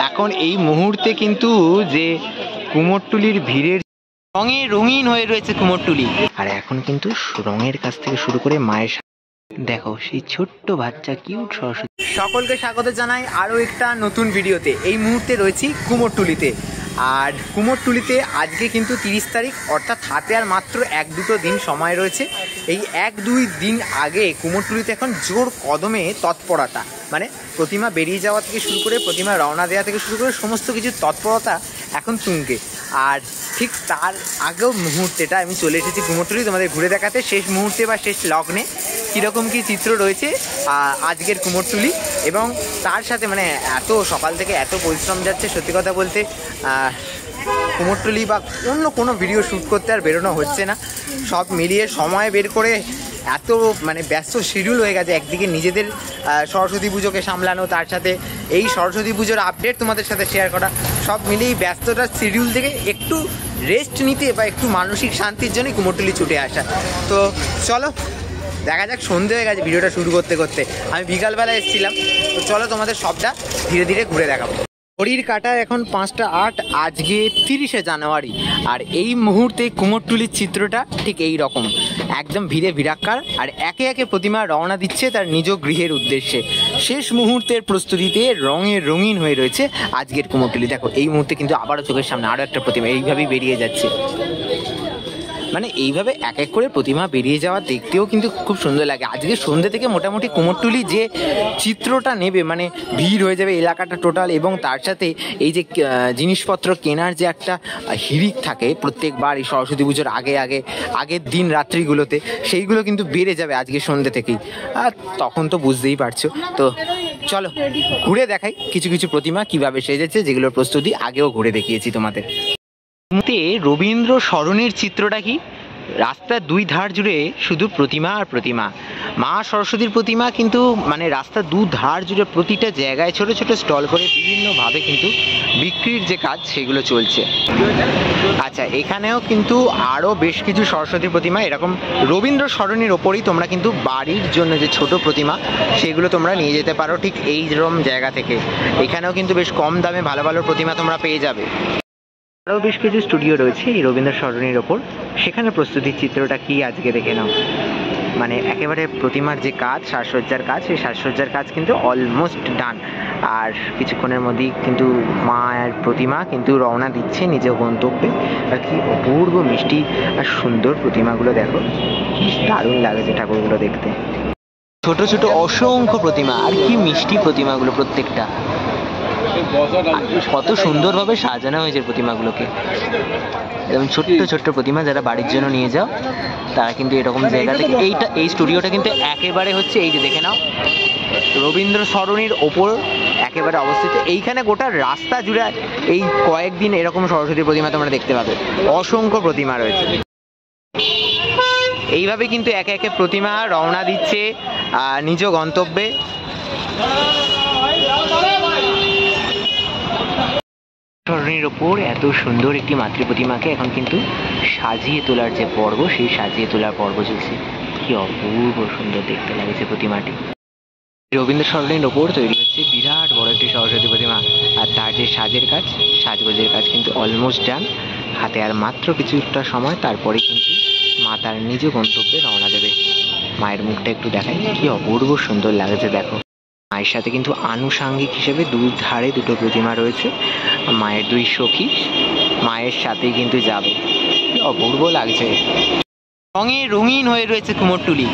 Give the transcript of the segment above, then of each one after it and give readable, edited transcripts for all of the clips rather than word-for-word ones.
এখন এই মুহূর্তে কিন্তু যে কুমোরটুলির ভিড়ের রঙে রঙিন হয়ে রয়েছে কুমোরটুলি। আর এখন কিন্তু রঙের কাছ থেকে শুরু করে মায়ের দেখো সেই ছোট্ট বাচ্চা কিউট সরস্বতী। সকলকে স্বাগত জানাই আরও একটা নতুন ভিডিওতে। এই মুহূর্তে রয়েছি কুমোরটুলিতে। আর কুমোরটুলিতে আজকে কিন্তু 30 তারিখ, অর্থাৎ হাতে আর মাত্র 1-2 দিন সময় রয়েছে। এই 1-2 দিন আগে কুমোরটুলিতে এখন জোর কদমে তৎপরতা, মানে প্রতিমা বেরিয়ে যাওয়া থেকে শুরু করে প্রতিমা রওনা দেওয়া থেকে শুরু করে সমস্ত কিছু তৎপরতা এখন তুঙ্গে। আর ঠিক তার আগেও মুহূর্তেটা আমি চলে এসেছি কুমোরটুলি তোমাদের ঘুরে দেখাতে। শেষ মুহূর্তে বা শেষ লগ্নে কীরকম কী চিত্র রয়েছে আজকের কুমোরটুলি, এবং তার সাথে মানে এত সকাল থেকে এত পরিশ্রম যাচ্ছে, সত্যি কথা বলতে কুমোরটুলি বা অন্য কোনো ভিডিও শ্যুট করতে আর বেরোনো হচ্ছে না। সব মিলিয়ে সময় বের করে এত মানে ব্যস্ত শিডিউল হয়ে গেছে। একদিকে নিজেদের সরস্বতী পুজোকে সামলানো, তার সাথে এই সরস্বতী পুজোর আপডেট তোমাদের সাথে শেয়ার করা, সব মিলিয়েই ব্যস্ততার শিডিউল থেকে একটু রেস্ট নিতে বা একটু মানসিক শান্তির জন্যই কুমোরটুলি ছুটে আসা। তো চলো দেখা যাক, সন্ধে হয়ে গেছে ভিডিওটা শুরু করতে করতে। আমি বিকালবেলা এসেছিলাম, তো চলো তোমাদের সবটা ধীরে ধীরে ঘুরে দেখাবো। ঘড়ির কাটা এখন 5টা 8, আজকে 30শে জানুয়ারি। আর এই মুহূর্তে কুমোরটুলির চিত্রটা ঠিক এই রকম, একদম ভিড়ে ভিড়াক্কার। আর একে একে প্রতিমা রওনা দিচ্ছে তার নিজ গৃহের উদ্দেশ্যে। শেষ মুহূর্তের প্রস্তুতিতে রঙে রঙিন হয়ে রয়েছে আজকের কুমোরটুলি। দেখো এই মুহূর্তে কিন্তু আবারও চোখের সামনে আরও একটা প্রতিমা এইভাবেই বেরিয়ে যাচ্ছে। মানে এইভাবে এক এক করে প্রতিমা বেরিয়ে যাওয়া দেখতেও কিন্তু খুব সুন্দর লাগে। আজকে সন্ধ্যে থেকে মোটামুটি কুমোরটুলি যে চিত্রটা নেবে, মানে ভিড় হয়ে যাবে এলাকাটা টোটাল, এবং তার সাথে এই যে জিনিসপত্র কেনার যে একটা হিড়িক থাকে প্রত্যেকবার এই সরস্বতী পুজোর আগের দিন রাত্রিগুলোতে, সেইগুলো কিন্তু বেড়ে যাবে আজকে সন্ধ্যে থেকেই। আর তখন তো বুঝতেই পারছো। তো চলো ঘুরে দেখাই কিছু কিছু প্রতিমা কিভাবে সেজেছে, যেগুলোর প্রস্তুতি আগেও ঘুরে দেখিয়েছি তোমাদের। রবীন্দ্র সরণির চিত্রটা কি, রাস্তার দুই ধার জুড়ে শুধু প্রতিমা আর প্রতিমা। মা সরস্বতীর প্রতিমা কিন্তু মানে রাস্তার দু ধার জুড়ে প্রতিটা জায়গায় ছোট ছোট স্টল করে বিভিন্নভাবে কিন্তু বিক্রির যে কাজ সেগুলো চলছে। আচ্ছা, এখানেও কিন্তু আরও বেশ কিছু সরস্বতী প্রতিমা এরকম রবীন্দ্র সরণির ওপরই তোমরা কিন্তু বাড়ির জন্য যে ছোট প্রতিমা সেগুলো তোমরা নিয়ে যেতে পারো ঠিক এইরকম জায়গা থেকে। এখানেও কিন্তু বেশ কম দামে ভালো ভালো প্রতিমা তোমরা পেয়ে যাবে। আরও বেশ কিছু স্টুডিও রয়েছে এই রবীন্দ্র সরণির ওপর, সেখানে প্রস্তুতির চিত্রটা কি আজকে দেখে নাও। মানে একেবারে প্রতিমার যে কাজ, সাজসজ্জার কাজ, সেই সাজসজ্জার কাজ কিন্তু অলমোস্ট ডান। আর কিছুক্ষণের মধ্যেই কিন্তু মায়ের প্রতিমা কিন্তু রওনা দিচ্ছে নিজ গন্তব্যে। আর কি অপূর্ব মিষ্টি আর সুন্দর প্রতিমাগুলো দেখো, কি দারুণ লাগছে ঠাকুরগুলো দেখতে। ছোট ছোট অসংখ্য প্রতিমা, আর কি মিষ্টি প্রতিমাগুলো প্রত্যেকটা, কত সুন্দরভাবে সাজানো হয়েছে প্রতিমাগুলোকে। এবং ছোট্ট ছোট্ট প্রতিমা যারা বাড়ির জন্য নিয়ে যাও তারা কিন্তু এরকম জায়গা থেকে, এই স্টুডিওটা কিন্তু একেবারে হচ্ছে এই যে দেখে নাও রবীন্দ্র সরণির ওপর একেবারে অবস্থিত। এইখানে গোটা রাস্তা জুড়ে এই কয়েকদিন এরকম সরস্বতী প্রতিমা তোমরা দেখতে পাবে, অসংখ্য প্রতিমা রয়েছে। এইভাবে কিন্তু একে একে প্রতিমা রওনা দিচ্ছে নিজ গন্তব্যে। সরণির ওপর এত সুন্দর একটি মাতৃ প্রতিমাকে এখন কিন্তু সাজিয়ে তোলার যে পর্ব, সেই সাজিয়ে তোলার পর্ব চলছে। কি অপূর্ব সুন্দর দেখতে লাগছে প্রতিমাটি। রবীন্দ্র সরণির ওপর তৈরি হচ্ছে বিরাট বড় একটি সরস্বতী প্রতিমা, আর তার যে সাজের কাজ, সাজগোজের কাজ কিন্তু অলমোস্ট ডান। হাতে আর মাত্র কিছুটা সময়, তারপরে কিন্তু মা তার নিজ গন্তব্যে রওনা দেবে। মায়ের মুখটা একটু দেখাই, কি অপূর্ব সুন্দর লাগছে দেখো। মায়ের সাথে কিন্তু আনুষাঙ্গিক হিসেবে দুই ধারে দুটো প্রতিমা রয়েছে, মায়ের দুই সখী মায়ের সাথেই কিন্তু যাবে। অপূর্ব লাগছে, রঙে রঙিন হয়ে রয়েছে কুমোরটুলি।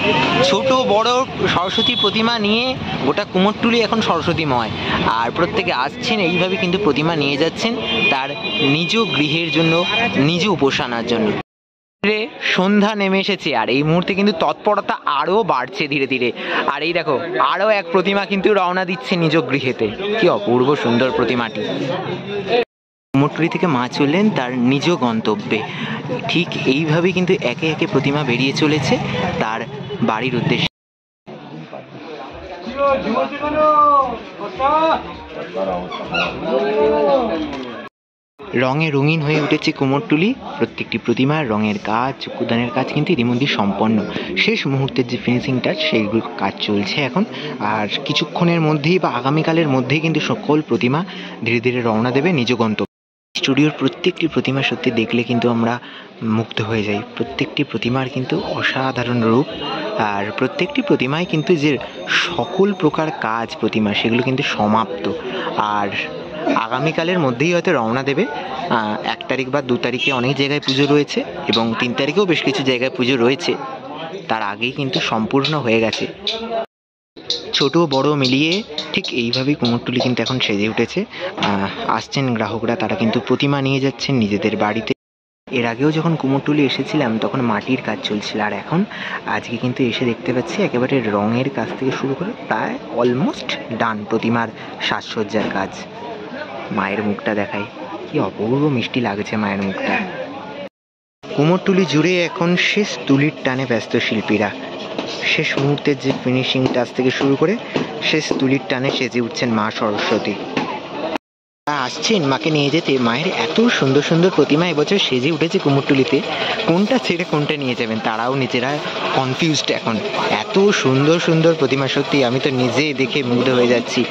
ছোট বড় সরস্বতী প্রতিমা নিয়ে গোটা কুমোরটুলি এখন সরস্বতীময়। আর প্রত্যেকে আসছেন এইভাবে কিন্তু প্রতিমা নিয়ে যাচ্ছেন তার নিজ গৃহের জন্য, নিজ উপাসনার জন্য। সন্ধ্যা নেমে এসেছে আর এই মুহূর্তে কিন্তু তৎপরতা আরও বাড়ছে ধীরে ধীরে। আর এই দেখো আরও এক প্রতিমা কিন্তু রওনা দিচ্ছে নিজ গৃহেতে। কি অপূর্ব সুন্দর প্রতিমাটি। কুমোরটুলি থেকে মা চললেন তার নিজ গন্তব্যে। ঠিক এইভাবেই কিন্তু একে একে প্রতিমা বেরিয়ে চলেছে তার বাড়ির উদ্দেশ্যে। রঙে রঙিন হয়ে উঠেছে কুমোরটুলি। প্রত্যেকটি প্রতিমার রঙের কাজ, চক্ষুদানের কাজ কিন্তু ইতিমধ্যেই সম্পন্ন। শেষ মুহূর্তের যে ফিনিশিং টাচ সেইগুলো কাজ চলছে এখন। আর কিছুক্ষণের মধ্যেই বা আগামীকালের মধ্যেই কিন্তু সকল প্রতিমা ধীরে ধীরে রওনা দেবে নিজ গন্তব্যে। স্টুডিওর প্রত্যেকটি প্রতিমা সত্যি দেখলে কিন্তু আমরা মুগ্ধ হয়ে যাই। প্রত্যেকটি প্রতিমার কিন্তু অসাধারণ রূপ, আর প্রত্যেকটি প্রতিমায় কিন্তু যে সকল প্রকার কাজ প্রতিমা সেগুলো কিন্তু সমাপ্ত। আর আগামীকালের মধ্যেই হয়তো রওনা দেবে। 1 তারিখ বা 2 তারিখে অনেক জায়গায় পুজো রয়েছে এবং 3 তারিখেও বেশ কিছু জায়গায় পুজো রয়েছে। তার আগেই কিন্তু সম্পূর্ণ হয়ে গেছে। ছোট বড় মিলিয়ে ঠিক এইভাবেই কুমোরটুলি কিন্তু এখন সেজে উঠেছে। আসছেন গ্রাহকরা, তারা কিন্তু প্রতিমা নিয়ে যাচ্ছেন নিজেদের বাড়িতে। এর আগেও যখন কুমোরটুলি এসেছিলাম তখন মাটির কাজ চলছিল, আর এখন আজকে কিন্তু এসে দেখতে পাচ্ছি একেবারে রঙের কাজ থেকে শুরু করে প্রায় অলমোস্ট ডান প্রতিমার সাজসজ্জার কাজ। মায়ের মুখটা দেখাই, কি অপূর্ব মিষ্টি লাগছে মায়ের মুখটা। কুমোরটুলি জুড়ে এখন শেষ তুলির টানে ব্যস্ত শিল্পীরা। শেষ মুহূর্তের যে ফিনিশিং টাচ থেকে শুরু করে শেষ তুলির টানে সেজে উঠছেন মা সরস্বতী। আসছেন মাকে নিয়ে যেতে। মায়ের এত সুন্দর সুন্দর প্রতিমা এবছর সেজে উঠেছে কুমোরটুলিতে, কোনটা ছেড়ে কোনটা নিয়ে যাবেন তারাও নিজেরা কনফিউজড এখন। এত সুন্দর সুন্দর প্রতিমা, সত্যি আমি তো নিজে দেখে মুগ্ধ হয়ে যাচ্ছি।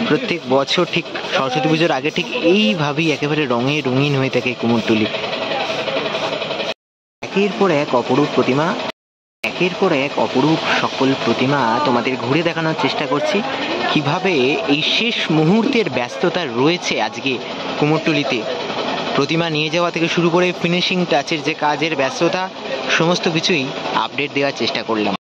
প্রত্যেক বছর ঠিক সরস্বতী পুজোর আগে ঠিক এইভাবেই একেবারে রঙে রঙিন হয়ে থাকে কুমোরটুলি। একের পর এক অপরূপ প্রতিমা, একের পর এক অপরূপ সকল প্রতিমা তোমাদের ঘুরে দেখানোর চেষ্টা করছি কিভাবে এই শেষ মুহূর্তের ব্যস্ততা রয়েছে আজকে কুমোরটুলিতে। প্রতিমা নিয়ে যাওয়া থেকে শুরু করে ফিনিশিং টাচের যে কাজের ব্যস্ততা, সমস্ত কিছুই আপডেট দেওয়ার চেষ্টা করলাম।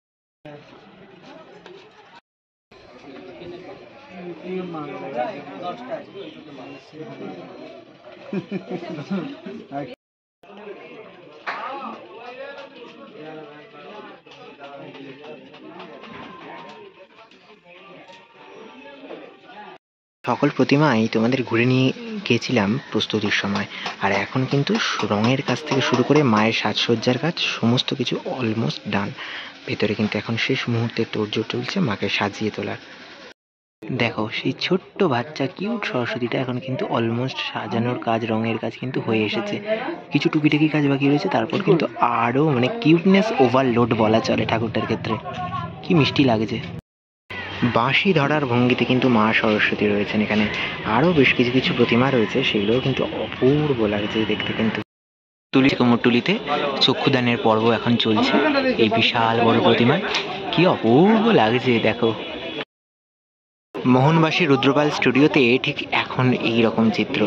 সকল প্রতিমাই তোমাদের ঘুরে নিয়ে গিয়েছিলাম প্রস্তুতির সময়, আর এখন কিন্তু রঙের কাজ থেকে শুরু করে মায়ের সাজসজ্জার কাজ সমস্ত কিছু অলমোস্ট ডান। ভেতরে কিন্তু এখন শেষ মুহূর্তে তোড়জোড় চলছে মাকে সাজিয়ে তোলার। দেখো সেই ছোট্ট বাচ্চা কিউট সরস্বতীটা এখন কিন্তু অলমোস্ট সাজানোর কাজ, রঙের কাজ কিন্তু হয়ে এসেছে। কিছু টুকিটাকি কাজ বাকি রয়েছে, তারপর কিন্তু আরও মানে কিউটনেস ওভারলোড বলা চলে ঠাকুরটার ক্ষেত্রে। কি মিষ্টি লাগছে। বাঁশি ধরার ভঙ্গিতে কিন্তু মা সরস্বতী রয়েছেন এখানে। আরও বেশ কিছু কিছু প্রতিমা রয়েছে, সেগুলোও কিন্তু অপূর্ব লাগছে দেখতে। কিন্তু কুমোরটুলিতে চক্ষুদানের পর্ব এখন চলছে এই বিশাল বড় প্রতিমায়। কি অপূর্ব লাগছে দেখো। মোহনবাসী রুদ্রপাল স্টুডিওতে ঠিক এখন এই রকম চিত্র।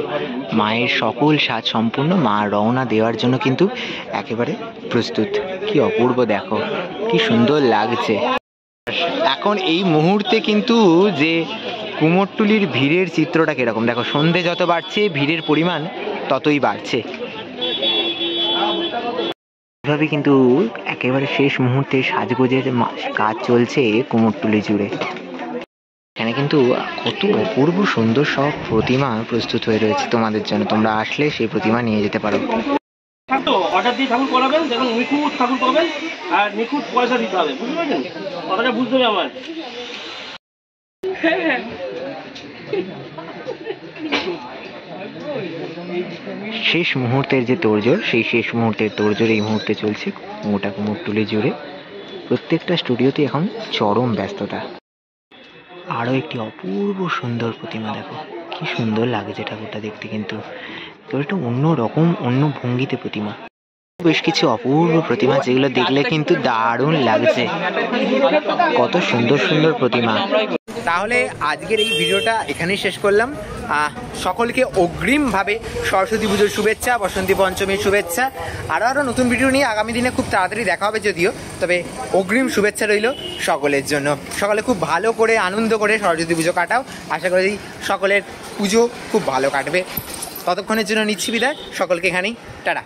মায়ের সকল সাজ সম্পূর্ণ, মা রওনা দেওয়ার জন্য কিন্তু একেবারে প্রস্তুত। কি অপূর্ব দেখো, কি সুন্দর লাগছে। এখন এই মুহূর্তে কিন্তু যে কুমোরটুলির ভিড়ের চিত্রটা কিরকম দেখো। সন্ধে যত বাড়ছে ভিড়ের পরিমাণ ততই বাড়ছে। এভাবে কিন্তু একেবারে শেষ মুহূর্তে সাজগোজের কাজ চলছে কুমোরটুলি জুড়ে। এখানে কিন্তু কত অপূর্ব সুন্দর সব প্রতিমা প্রস্তুত হয়ে রয়েছে তোমাদের জন্য। তোমরা আসলে সেই প্রতিমা নিয়ে যেতে পারো। অর্ডার দিয়ে ঠাকুর করাবেন, দেখুন নিখুঁত ঠাকুর পাবেন আর নিখুঁত পয়সা দিতে হবে, বুঝতে পারছেন? কথাটা বুঝতে হবে আমার। শেষ মুহূর্তের যে তোড়জোড়, সেই শেষ মুহূর্তের তোড়জোড় এই মুহূর্তে চলছে গোটা কুমোরটুলি জুড়ে। প্রত্যেকটা স্টুডিওতে এখন চরম ব্যস্ততা। আরও একটি অপূর্ব সুন্দর প্রতিমা দেখো, কি সুন্দর লাগছে ঠাকুরটা দেখতে। কিন্তু একটা অন্য রকম, অন্য ভঙ্গিতে প্রতিমা। বেশ কিছু অপূর্ব প্রতিমা যেগুলো দেখলে কিন্তু দারুণ লাগছে। কত সুন্দর সুন্দর প্রতিমা। তাহলে আজকের এই ভিডিওটা এখানেই শেষ করলাম। সকলকে অগ্রিমভাবে সরস্বতী পুজোর শুভেচ্ছা, বসন্তী পঞ্চমীর শুভেচ্ছা। আরও নতুন ভিডিও নিয়ে আগামী দিনে খুব তাড়াতাড়ি দেখা হবে যদিও, তবে অগ্রিম শুভেচ্ছা রইল সকলের জন্য। সকলে খুব ভালো করে আনন্দ করে সরস্বতী পুজো কাটাও। আশা করি সকলের পুজো খুব ভালো কাটবে। ততক্ষণের জন্য নিচ্ছি বিদায়, সকলকে এখানেই টাটা।